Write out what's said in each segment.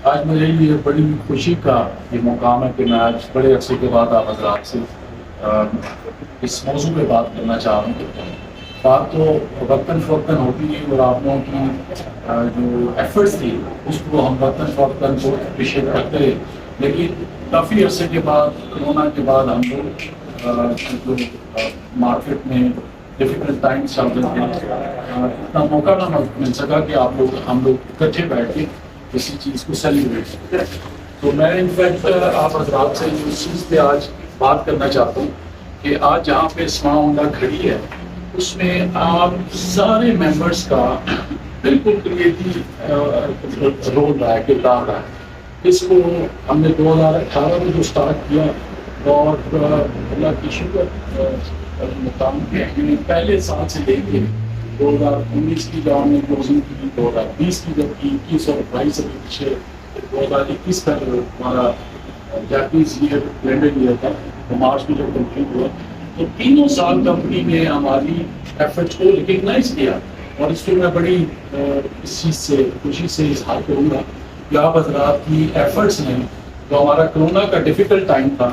آج میرے لیے بڑی خوشی کا یہ مقام ہے کہ میں آج بڑے عرصے کے بعد آپ حضرات سے اس موضوع پہ بات کرنا چاہ رہا ہوں. بات تو وقتاً فوقتاً ہوتی ہے اور آپ لوگوں کی جو ایفرٹس تھی اس کو ہم وقتاً فوقتاً کو اپریشیٹ کرتے رہے. لیکن کافی عرصے کے بعد کرونا کے بعد ہم لوگ جو مارکیٹ میں ڈفیکلٹ ٹائمس چل رہے تھے اتنا موقع نہ مل سکا کہ ہم لوگ اکٹھے بیٹھ کے کسی چیز کو سیلیبریٹ کریں. تو میں انفیکٹ آپ حضرات سے اس چیز پہ آج بات کرنا چاہتا ہوں کہ آج جہاں پہ سوان کھڑی ہے اس میں آپ سارے ممبرس کا بالکل کریٹیو رول رہا ہے، کردار رہا ہے. اس کو ہم نے 2018 میں جو سٹارٹ کیا اور اللہ کی شکر مقام پہلے سال سے لے کے 2019 کی جب ہم نے کلوزنگ کی، 2020 کی جب کی، 21 اور 22 سے پیچھے 2021 کا جو ہمارا جاپنیز ایئر کیلنڈر ایئر تھا وہ مارچ میں جب کمپلیٹ ہوا تو تینوں سال کمپنی نے ہماری ایفرٹس کو ریکگنائز کیا. اور اس کو میں بڑی اس چیز سے خوشی سے اظہار کروں گا کہ آپ حضرات کی ایفرٹس نے جو ہمارا کرونا کا ڈیفیکلٹ ٹائم تھا،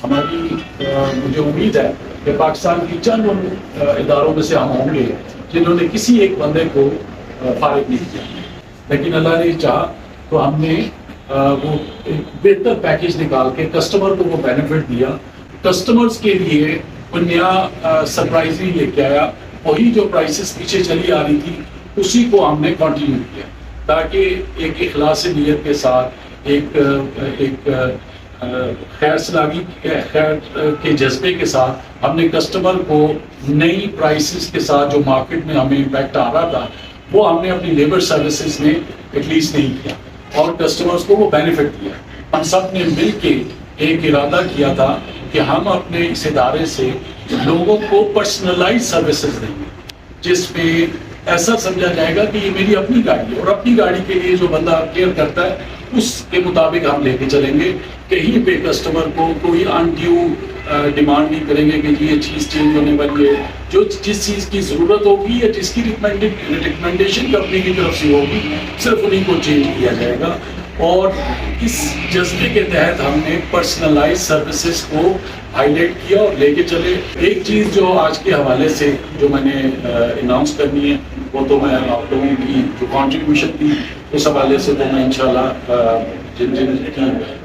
ہماری مجھے امید ہے کہ پاکستان کی چند اداروں میں سے ہم ہوں گے جنہوں نے کسی ایک بندے کو فارغ نہیں کیا، لیکن اللہ نے چاہا تو ہم نے وہ ایک بہتر پیکیج نکال کے کسٹمر کو وہ بینیفٹ دیا. کسٹمرز کے لیے وہ نیا سرپرائز ہی لے کے آیا. وہی جو پرائسز پیچھے چلی آ رہی تھی اسی کو ہم نے کنٹینیو کیا تاکہ ایک اخلاص نیت کے ساتھ ایک خیر سلامی خیر کے جذبے کے ساتھ ہم نے کسٹمر کو نئی پرائسز کے ساتھ جو مارکیٹ میں ہمیں امپیکٹ آ رہا تھا وہ ہم نے اپنی لیبر سروسز میں ایٹ لیسٹ نہیں کیا اور کسٹمرز کو وہ بینیفٹ دیا. ہم سب نے مل کے ایک ارادہ کیا تھا کہ ہم اپنے اس ادارے سے لوگوں کو پرسنلائز سروسز دیں گے جس میں ایسا سمجھا جائے گا کہ یہ میری اپنی گاڑی ہے اور اپنی گاڑی کے لیے جو بندہ کیئر کرتا ہے اس کے مطابق ہم لے کے چلیں گے. کہیں پہ کسٹمر کو کوئی انڈیو ڈیمانڈ نہیں کریں گے کہ یہ چیز چینج ہونے والی ہے. جو جس چیز کی ضرورت ہوگی یا جس کی ریکمنڈیشن کمپنی کی طرف سے ہوگی صرف انہیں کو چینج کیا جائے گا. اور اس جذبے کے تحت ہم نے پرسنلائز سروسز کو ہائی لائٹ کیا اور لے کے چلے. ایک چیز جو آج کے حوالے سے جو میں نے اناؤنس کرنی ہے وہ تو میں آپ لوگوں کی جو کانٹریبیوشن تھی اس حوالے سے تو میں انشاءاللہ جن کی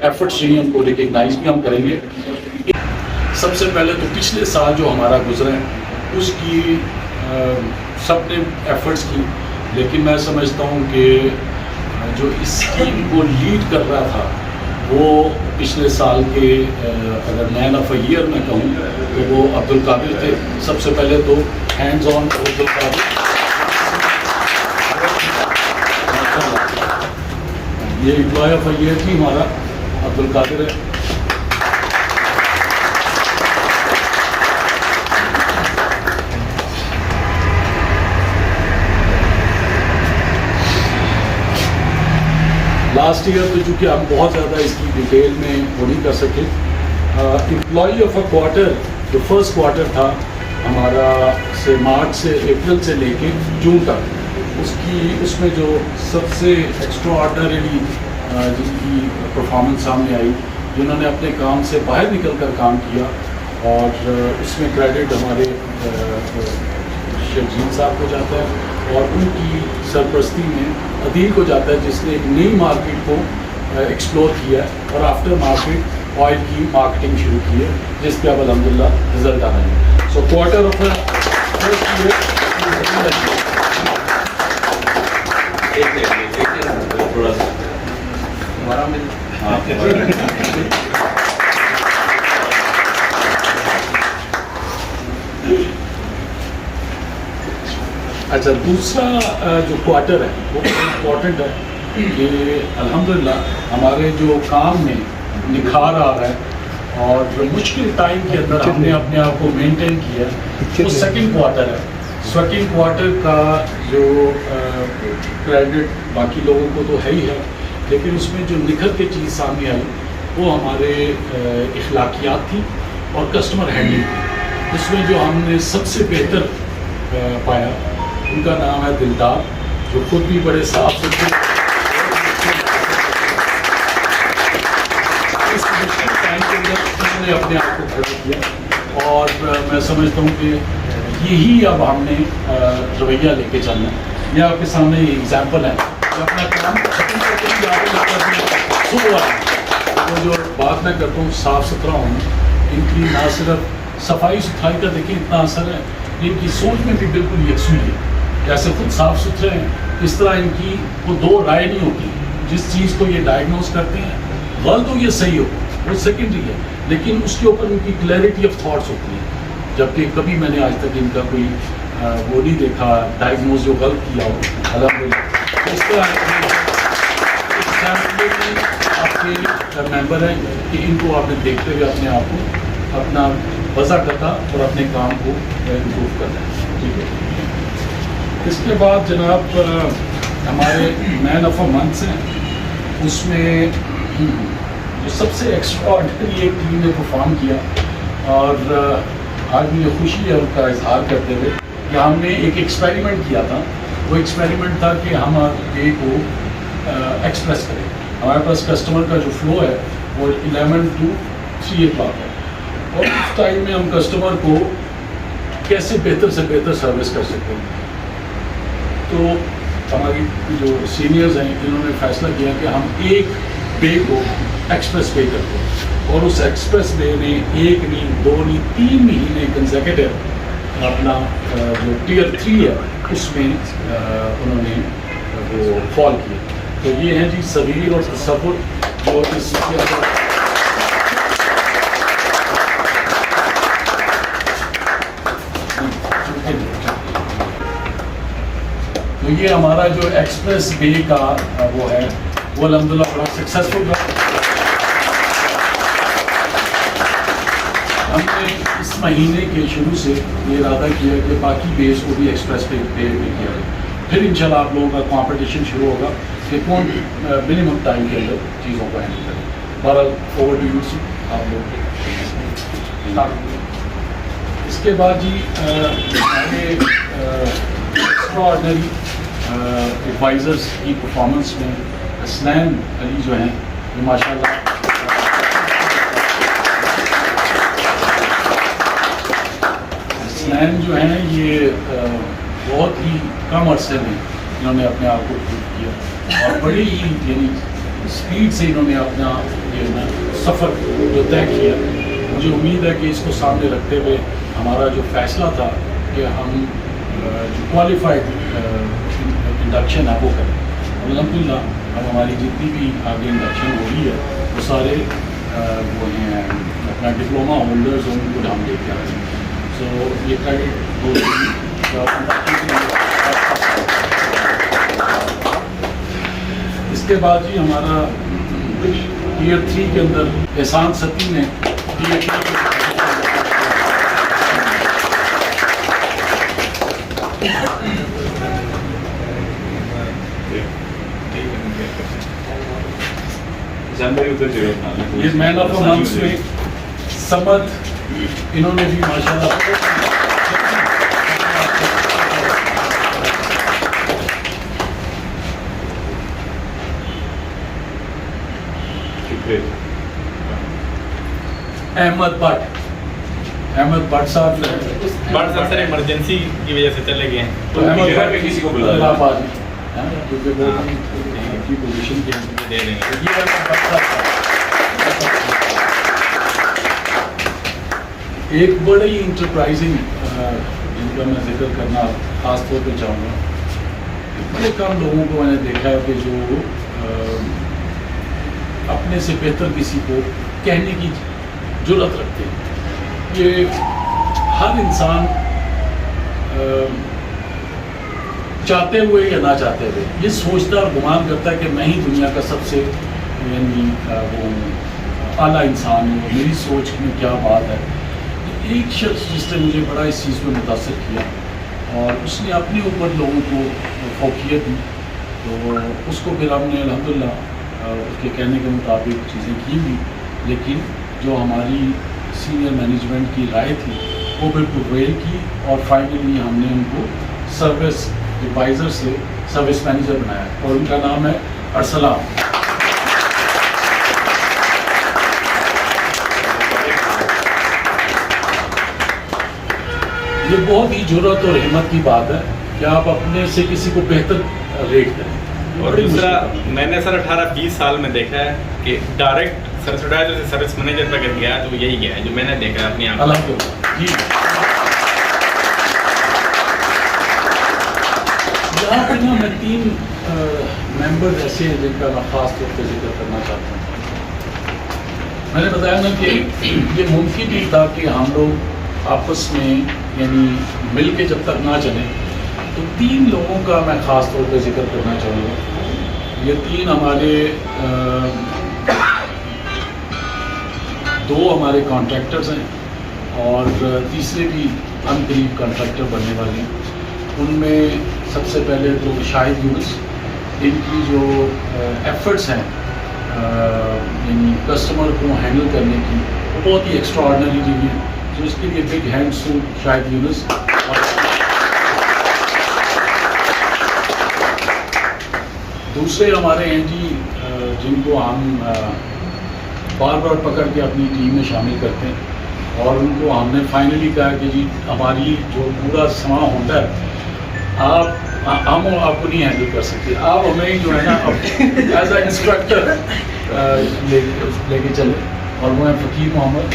ایفرٹس رہی ہیں ان کو ریکگنائز بھی ہم کریں گے. سب سے پہلے تو پچھلے سال جو ہمارا گزرا ہے اس کی سب نے ایفرٹس کی، لیکن میں سمجھتا ہوں کہ جو اس ٹیم کو لیڈ کر رہا تھا وہ پچھلے سال کے اگر مین آف اے ایئر میں کہوں تو وہ عبدالقادر تھے. سب سے پہلے تو ہینڈز آن عبدالقادر. یہ امپلائی آف اے ایئر بھی ہمارا عبدالقادر ہے. لاسٹ ایئر تو چونکہ ہم بہت زیادہ اس کی ڈیٹیل میں وہ نہیں کر سکے. امپلائی آف اے کوارٹر جو فرسٹ کوارٹر تھا ہمارا سے مارچ سے اپریل سے لے کے جون تک اس میں جو سب سے ایکسٹرا آرڈنری جن کی پرفارمنس سامنے آئی، جنہوں نے اپنے کام سے باہر نکل کر کام کیا، اور اس میں کریڈٹ ہمارے شرجیل صاحب کو جاتا ہے اور ان کی سرپرستی میں عدیل کو جاتا ہے جس نے ایک نئی مارکیٹ کو ایکسپلور کیا ہے اور آفٹر مارکیٹ آئل کی مارکیٹنگ شروع کی ہے جس پہ اب الحمدللہ رزلٹ آ رہے ہیں. سو کوارٹر آف اچھا دوسرا جو کوارٹر ہے وہ امپورٹنٹ ہے کہ الحمدللہ ہمارے جو کام میں نکھار آ رہا ہے اور جو مشکل ٹائم کے اندر ہم نے اپنے آپ کو مینٹین کیا ہے وہ سیکنڈ کوارٹر ہے. سیکنڈ کوارٹر کا جو کریڈٹ باقی لوگوں کو تو ہے ہی ہے، لیکن اس میں جو نکھر کے چیز سامنے آئی وہ ہمارے اخلاقیات تھی اور کسٹمر ہینڈلنگ تھی. اس میں جو ہم نے سب سے بہتر پایا ان کا نام ہے دلدار، جو خود بھی بڑے صاف ستھرے انہوں نے اپنے آپ کو کھڑا کیا اور میں سمجھتا ہوں کہ یہی اب ہم نے رویہ لے کے چلنا ہے. یہ آپ کے سامنے یہ ایگزامپل ہے کہ اپنا کام ختم کر کے بھی آگے لگ کر صبح تو جو بات میں کرتا ہوں صاف ستھرا ہونا ان کی نہ صرف صفائی ستھرائی کا دیکھیں اتنا اثر ہے، ان کی سوچ میں بھی بالکل یکسوئی ہے. جیسے خود صاف ستھرے ہیں اس طرح ان کی وہ دو رائے نہیں ہوتی. جس چیز کو یہ ڈائگنوز کرتے ہیں غلط ہو یا صحیح ہو وہ سیکنڈری ہے، لیکن اس کے اوپر ان کی کلیئرٹی آف تھاٹس ہوتی ہے. جبکہ کبھی میں نے آج تک ان کا کوئی وہ نہیں دیکھا ڈائگنوز جو غلط کیا ہو. الحمدللہ اس طرح آپ کے ممبر ہیں کہ ان کو آپ نے دیکھتے ہوئے اپنے آپ کو اپنا وضع کرنا اور اپنے کام کو امپروو کرنا ہے. ٹھیک ہے. اس کے بعد جناب ہمارے مین آف اے منتھس ہیں، اس میں جو سب سے ایکسٹرا آرڈنری ایک ٹیم نے پرفارم کیا اور آج مجھے خوشی ہے ان کا اظہار کرتے ہوئے کہ ہم نے ایک ایکسپیریمنٹ کیا تھا. وہ ایکسپیریمنٹ تھا کہ ہم ڈے کو ایکسپریس کریں. ہمارے پاس کسٹمر کا جو فلو ہے وہ 11 to 3 o'clock ہے اور اس ٹائم میں ہم کسٹمر کو کیسے بہتر سے بہتر سروس کر سکتے ہیں. تو ہماری جو سینئرز ہیں انہوں نے فیصلہ کیا کہ ہم ایک بے کو ایکسپریس پے کرتے ہیں اور اس ایکسپریس بے میں 1 نہیں 2 نہیں 3 مہینے کنزیکٹیو اپنا جو ٹیئر 3 ہے اس میں انہوں نے وہ فال کیا. تو یہ ہیں جی صبیر اور تصور جو اس کے اندر تو یہ ہمارا جو ایکسپریس بے کا وہ ہے وہ الحمدللہ بڑا سکسیزفل رہا. ہم نے اس مہینے کے شروع سے یہ ارادہ کیا کہ باقی بیس کو بھی ایکسپریس پے کیا جائے. پھر انشاءاللہ آپ لوگوں کا کمپٹیشن شروع ہوگا کہ کون منیمم ٹائم کے اندر چیزوں کو ہینڈل کرے. بہرحال اوور ٹو یو آپ لوگ. اس کے بعد جی ہمارے ایکسٹرا آرڈنری ایڈوائزرس کی پرفارمنس میں سوان علی جو ہیں یہ ماشاء اللہ سوان جو ہیں یہ بہت ہی کم عرصے میں انہوں نے اپنے آپ کو پروو کیا اور بڑی ہی یعنی اسپیڈ سے انہوں نے اپنا یہ سفر جو طے کیا. مجھے امید ہے کہ اس کو سامنے رکھتے ہوئے ہمارا جو فیصلہ تھا کہ ہم جو کوالیفائڈ انڈکشن ہے وہ کریں. الحمدللہ اب ہماری جتنی بھی آگے انڈکشن ہو رہی ہے وہ سارے وہ ہیں اپنا ڈپلوما ہولڈرز ان کو ہم لے کے آ رہے ہیں. سو یہ کریڈٹ اس کے بعد جی ہمارا ٹیئر 3 کے اندر احسان ستی نے یہ مین آف اے منتھ میں سمت انہوں نے بھی ماشاء اللہ احمد بٹ صاحب سر ایمرجنسی کی وجہ سے چلے گئے ہیں تو احمد بٹ کسی کو بلا کیونکہ وہ کی پوزیشن کے دے دیں گے. یہ احمد بٹ صاحب ایک بڑے ہی انٹرپرائزنگ جن کا میں ذکر کرنا خاص طور پہ چاہوں گا. بڑے کم لوگوں کو میں نے دیکھا ہے کہ جو اپنے سے بہتر کسی کو کہنے کی جرأت رکھتے ہیں. یہ ہر انسان چاہتے ہوئے یا نہ چاہتے ہوئے یہ سوچتا اور گمان کرتا ہے کہ میں ہی دنیا کا سب سے یعنی وہ اعلیٰ انسان ہوں، میری سوچ میں کیا بات ہے. ایک شخص جس نے مجھے بڑا اس چیز پہ متاثر کیا اور اس نے اپنے اوپر لوگوں کو فوقیت دی تو اس کو پھر ہم نے الحمدللہ اس کے کہنے کے مطابق چیزیں کی بھی، لیکن جو ہماری سینئر مینجمنٹ کی رائے تھی وہ بالکل پرویل کی اور فائنلی ہم نے ان کو سروس ایڈوائزر سے سروس مینیجر بنایا اور ان کا نام ہے ارسلان. یہ بہت ہی جرأت اور ہمت کی بات ہے کہ آپ اپنے سے کسی کو بہتر ریٹ کریں. اور دوسرا میں نے سر 18-20 سال میں دیکھا ہے کہ ڈائریکٹ سروس ایڈوائزر سے سروس مینیجر پہ اگر گیا تو یہی گیا ہے جو میں نے دیکھا ہے اپنی آنکھوں. الحمدللہ جی. یہاں پہ نا میں 3 ممبر ایسے ہیں جن کا میں خاص طور پہ ذکر کرنا چاہتا ہوں. میں نے بتایا نا کہ یہ ممکن نہیں تھا کہ ہم لوگ آپس میں یعنی مل کے جب تک نہ چلیں, تو 3 لوگوں کا میں خاص طور پہ ذکر کرنا چاہوں گا. یہ 3 ہمارے 2 ہمارے کانٹریکٹرز ہیں اور تیسرے بھی ان قریب کانٹریکٹر بننے والے ہیں. ان میں سب سے پہلے تو شاہد یونس, ان کی جو ایفرٹس ہیں یعنی کسٹمر کو ہینڈل کرنے کی وہ بہت ہی ایکسٹرا آرڈنری رہی ہے. تو اس کے لیے بگ ہینڈس ٹو شاہد یونس. دوسرے ہمارے ہیں جی جن کو ہم بار بار پکڑ کے اپنی ٹیم میں شامل کرتے ہیں اور ان کو ہم نے فائنلی کہا کہ جی ہماری جو پورا سما ہوتا ہے ہم آپ کو نہیں ہینڈل کر سکتے, آپ ہمیں جو ہے نا ایز اے انسٹرکٹر لے کے چلے. اور وہ ہیں فقیر محمد.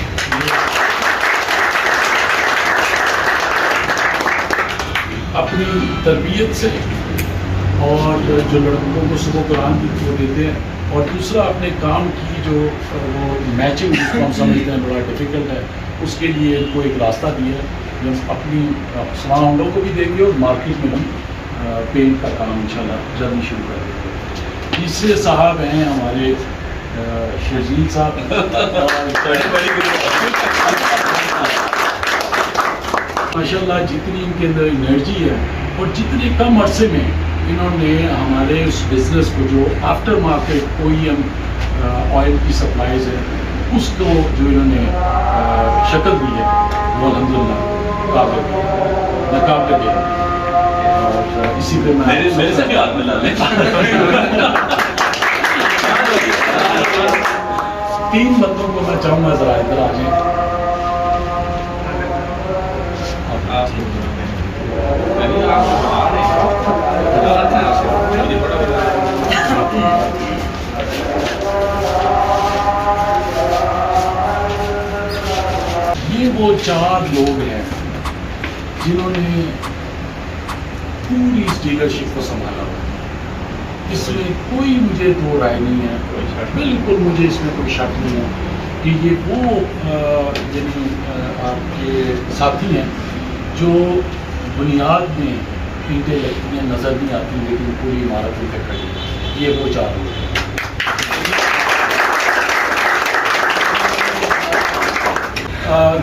اپنی تربیت سے اور جو لڑکوں کو صبح قرآن کی وہ دیتے ہیں, اور دوسرا اپنے کام کی جو وہ میچنگ جس کو ہم سمجھتے ہیں بڑا ڈیفیکلٹ ہے, اس کے لیے ان کو ایک راستہ دیا ہے جو اپنی سامان ہم لوگ کو بھی دیں گے اور مارکیٹ میں ہم پینٹ کا کام انشاءاللہ جلدی شروع کر دیں گے. تیسرے صاحب ہیں ہمارے شرجیل صاحب. ماشاء اللہ جتنی ان کے اندر انرجی ہے اور جتنے کم عرصے میں انہوں نے ہمارے اس بزنس کو جو آفٹر مارکیٹ کوئی آئل کی سپلائیز ہے اس کو جو انہوں نے شکل دی ہے وہ الحمدللہ ناقابل ہے. اور اسی پہ میرے سے بھی ہاتھ ملا لیں. 3 بندوں کو میں چاہوں گا ذرا ادھر آ جائیں. یہ وہ 4 لوگ ہیں جنہوں نے پوری اس ڈیلرشپ کو سنبھالا. اس میں کوئی مجھے 2 رائے نہیں ہے, بالکل مجھے اس میں کوئی شک نہیں ہے کہ یہ وہ یعنی آپ کے ساتھی ہیں جو بنیاد میں اینٹیں لگتی ہیں نظر نہیں آتی لیکن پوری عمارت میں کھڑی ہے. یہ وہ 4 لوگ ہیں.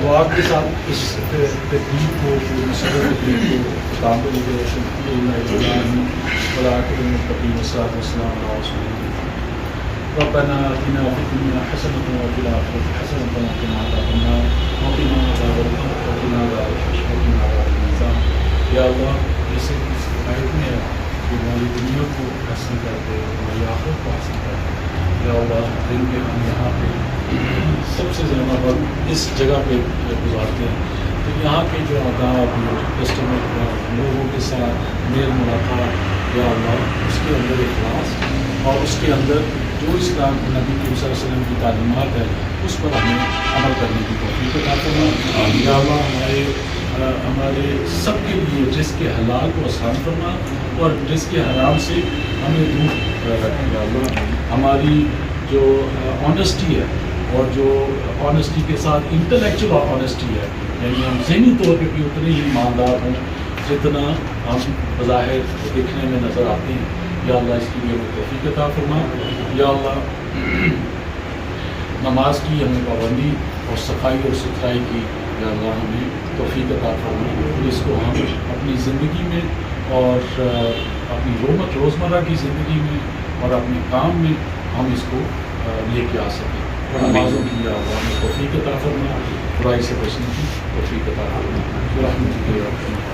دعا کے ساتھ اس تقریب کو مسلم تقریب کو کام کو ربنا آتنا في الدنيا حسنة وفي الآخرة حسنة وقنا عذاب النار وقنا عذاب النار وقنا عذاب الحشر وقنا عذاب الميزان. یا اللہ جیسے اس آیت میں ہے کہ ہماری دنیا کو حاصل کرتے ہماری آخرت کو حاصل کرتے. یا اللہ دن کے ہم یہاں پہ سب سے زیادہ وقت اس جگہ پہ گزارتے ہیں, تو یہاں کے جو آداب کسٹمر لوگوں کے ساتھ میل ملاقات یا اللہ اس کے اندر اخلاص اور اس کے اندر جو اسلام نبی صلی اللہ علیہ وسلم کی تعلیمات ہے اس پر ہمیں عمل کرنے کی توفیق عطا فرما. یا اللہ ہمارے سب کے لیے رزق کے حلال کو آسان فرما اور رزق کے حرام سے ہمیں دور رکھیں. یا اللہ ہماری جو آنیسٹی ہے اور جو آنیسٹی کے ساتھ انٹلیکچوئل آنیسٹی ہے یعنی ہم ذہنی طور پہ بھی اتنے ہی ایماندار ہوں جتنا ہم بظاہر دیکھنے میں نظر آتے ہیں. یا اللہ اس کے لیے وہ توفیق عطا فرما. یا اللہ نماز کی ہمیں پابندی اور صفائی اور ستھرائی کی یا اللہ ہمیں توفیق عطا فرما, اور اس کو ہم اپنی زندگی میں اور اپنی روزمرہ کی زندگی میں اور اپنے کام میں ہم اس کو لے کے آ سکیں. نمازوں کی یا اللہ ہمیں توفیق عطا فرما, برائی سے بچنے کی توفیق عطا فرما. رحمتک یا ارحم الراحمین.